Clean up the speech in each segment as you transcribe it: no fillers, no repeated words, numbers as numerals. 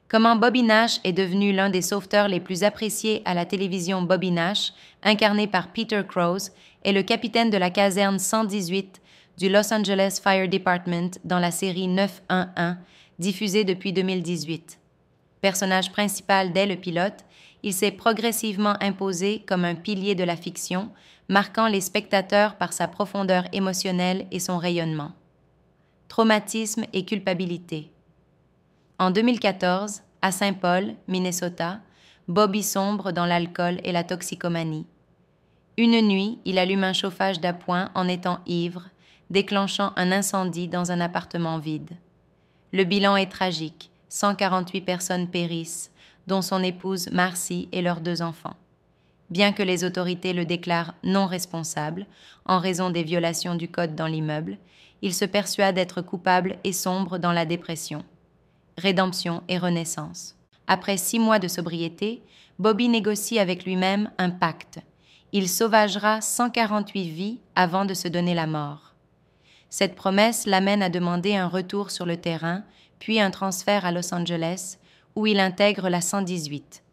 Comment Bobby Nash est devenu l'un des sauveteurs les plus appréciés à la télévision. Bobby Nash, incarné par Peter Krause, est le capitaine de la caserne 118 du Los Angeles Fire Department dans la série 911, diffusée depuis 2018. Personnage principal dès le pilote, il s'est progressivement imposé comme un pilier de la fiction, marquant les spectateurs par sa profondeur émotionnelle et son rayonnement. Traumatisme et culpabilité. En 2014, à Saint Paul, Minnesota, Bobby sombre dans l'alcool et la toxicomanie. Une nuit, il allume un chauffage d'appoint en étant ivre, déclenchant un incendie dans un appartement vide. Le bilan est tragique, 148 personnes périssent, dont son épouse Marcy et leurs 2 enfants. Bien que les autorités le déclarent non responsable, en raison des violations du code dans l'immeuble, il se persuade être coupable et sombre dans la dépression. Rédemption et renaissance. Après 6 mois de sobriété, Bobby négocie avec lui-même un pacte. Il sauvagera 148 vies avant de se donner la mort. Cette promesse l'amène à demander un retour sur le terrain, puis un transfert à Los Angeles, où il intègre la 118.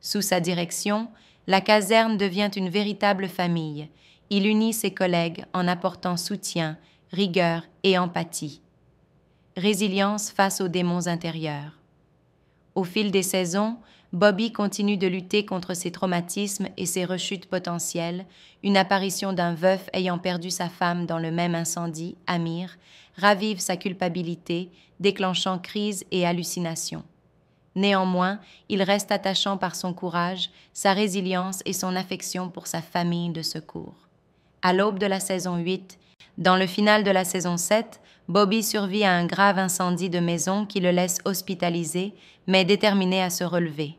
Sous sa direction, la caserne devient une véritable famille. Il unit ses collègues en apportant soutien, rigueur et empathie. Résilience face aux démons intérieurs. Au fil des saisons, Bobby continue de lutter contre ses traumatismes et ses rechutes potentielles, une apparition d'un veuf ayant perdu sa femme dans le même incendie, Amir, ravive sa culpabilité, déclenchant crise et hallucinations. Néanmoins, il reste attachant par son courage, sa résilience et son affection pour sa famille de secours. À l'aube de la saison 8, dans le final de la saison 7, Bobby survit à un grave incendie de maison qui le laisse hospitalisé, mais déterminé à se relever.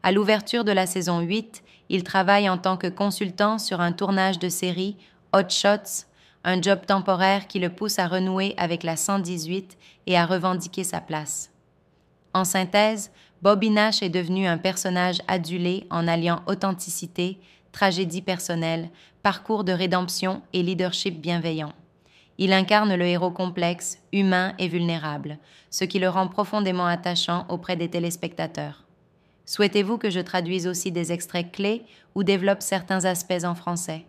À l'ouverture de la saison 8, il travaille en tant que consultant sur un tournage de série Hot Shots, un job temporaire qui le pousse à renouer avec la 118 et à revendiquer sa place. En synthèse, Bobby Nash est devenu un personnage adulé en alliant authenticité, tragédie personnelle, parcours de rédemption et leadership bienveillant. Il incarne le héros complexe, humain et vulnérable, ce qui le rend profondément attachant auprès des téléspectateurs. Souhaitez-vous que je traduise aussi des extraits clés ou développe certains aspects en français?